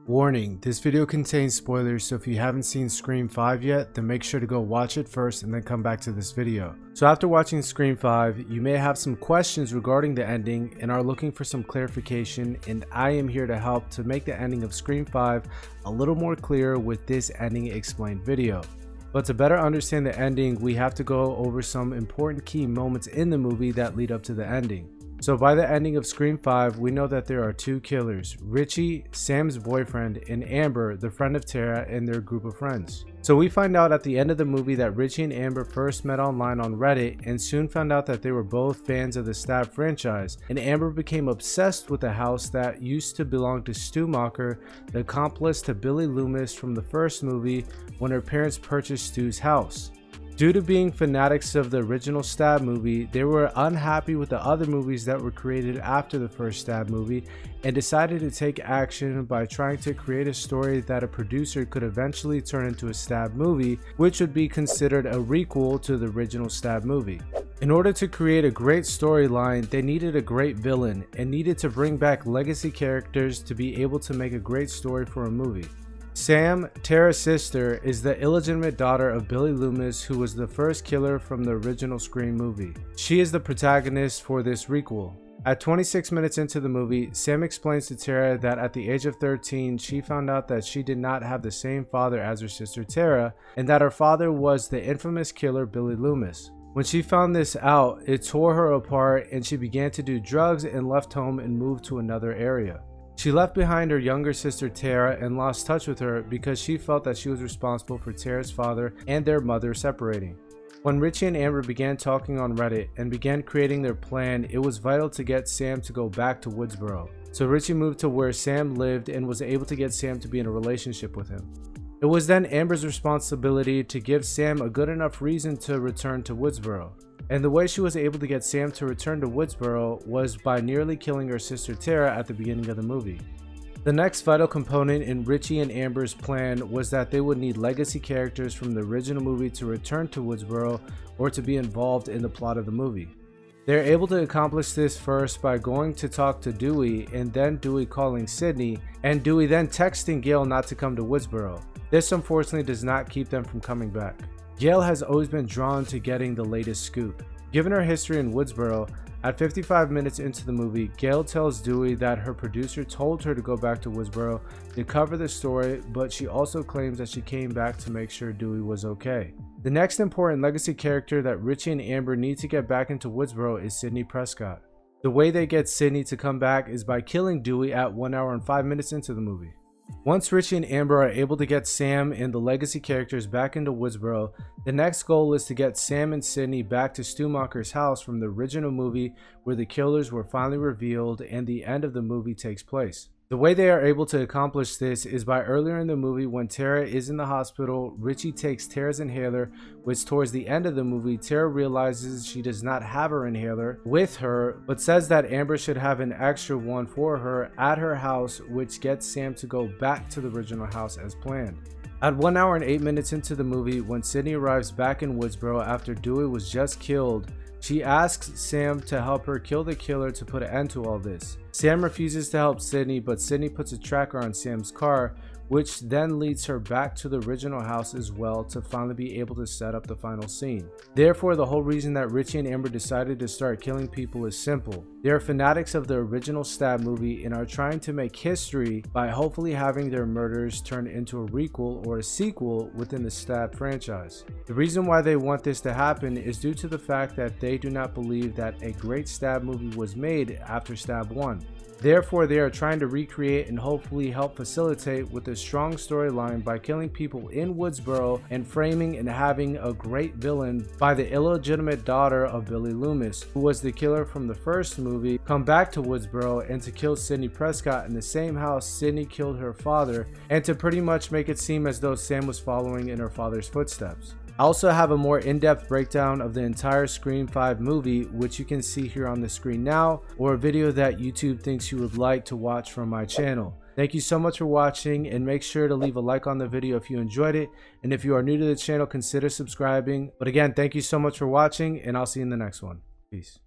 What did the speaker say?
Warning, this video contains spoilers, so if you haven't seen Scream 5 yet, then make sure to go watch it first and then come back to this video. So after watching Scream 5, you may have some questions regarding the ending and are looking for some clarification, and I am here to help to make the ending of Scream 5 a little more clear with this ending explained video. But to better understand the ending, we have to go over some important key moments in the movie that lead up to the ending. So by the ending of Scream 5, we know that there are two killers, Richie, Sam's boyfriend, and Amber, the friend of Tara, and their group of friends. So we find out at the end of the movie that Richie and Amber first met online on Reddit and soon found out that they were both fans of the Stab franchise, and Amber became obsessed with the house that used to belong to Stu Macher, the accomplice to Billy Loomis from the first movie when her parents purchased Stu's house. Due to being fanatics of the original Stab movie, they were unhappy with the other movies that were created after the first Stab movie and decided to take action by trying to create a story that a producer could eventually turn into a Stab movie, which would be considered a requel to the original Stab movie. In order to create a great storyline, they needed a great villain and needed to bring back legacy characters to be able to make a great story for a movie. Sam, Tara's sister, is the illegitimate daughter of Billy Loomis, who was the first killer from the original Scream movie. She is the protagonist for this requel. At 26 minutes into the movie, Sam explains to Tara that at the age of 13, she found out that she did not have the same father as her sister Tara, and that her father was the infamous killer Billy Loomis. When she found this out, it tore her apart and she began to do drugs and left home and moved to another area. She left behind her younger sister Tara and lost touch with her because she felt that she was responsible for Tara's father and their mother separating. When Richie and Amber began talking on Reddit and began creating their plan, it was vital to get Sam to go back to Woodsboro. So Richie moved to where Sam lived and was able to get Sam to be in a relationship with him. It was then Amber's responsibility to give Sam a good enough reason to return to Woodsboro. And the way she was able to get Sam to return to Woodsboro was by nearly killing her sister Tara at the beginning of the movie. The next vital component in Richie and Amber's plan was that they would need legacy characters from the original movie to return to Woodsboro or to be involved in the plot of the movie. They are able to accomplish this first by going to talk to Dewey and then Dewey calling Sydney and Dewey then texting Gail not to come to Woodsboro. This unfortunately does not keep them from coming back. Gail has always been drawn to getting the latest scoop. Given her history in Woodsboro, at 55 minutes into the movie, Gail tells Dewey that her producer told her to go back to Woodsboro to cover the story, but she also claims that she came back to make sure Dewey was okay. The next important legacy character that Richie and Amber need to get back into Woodsboro is Sydney Prescott. The way they get Sydney to come back is by killing Dewey at 1 hour and 5 minutes into the movie. Once Richie and Amber are able to get Sam and the legacy characters back into Woodsboro, the next goal is to get Sam and Sydney back to Stu Macher's house from the original movie where the killers were finally revealed and the end of the movie takes place. The way they are able to accomplish this is by earlier in the movie when Tara is in the hospital, Richie takes Tara's inhaler, which towards the end of the movie, Tara realizes she does not have her inhaler with her, but says that Amber should have an extra one for her at her house, which gets Sam to go back to the original house as planned. At 1 hour and 8 minutes into the movie, when Sydney arrives back in Woodsboro after Dewey was just killed, she asks Sam to help her kill the killer to put an end to all this. Sam refuses to help Sydney, but Sydney puts a tracker on Sam's car, which then leads her back to the original house as well to finally be able to set up the final scene. Therefore, the whole reason that Richie and Amber decided to start killing people is simple. They are fanatics of the original Stab movie and are trying to make history by hopefully having their murders turned into a requel or a sequel within the Stab franchise. The reason why they want this to happen is due to the fact that they do not believe that a great Stab movie was made after Stab 1. Therefore, they are trying to recreate and hopefully help facilitate with a strong storyline by killing people in Woodsboro and framing and having a great villain by the illegitimate daughter of Billy Loomis, who was the killer from the first movie, come back to Woodsboro and to kill Sydney Prescott in the same house Sydney killed her father, and to pretty much make it seem as though Sam was following in her father's footsteps. I also have a more in-depth breakdown of the entire Scream 5 movie, which you can see here on the screen now, or a video that YouTube thinks you would like to watch from my channel. Thank you so much for watching, and make sure to leave a like on the video if you enjoyed it, and if you are new to the channel, consider subscribing. But again, thank you so much for watching, and I'll see you in the next one. Peace.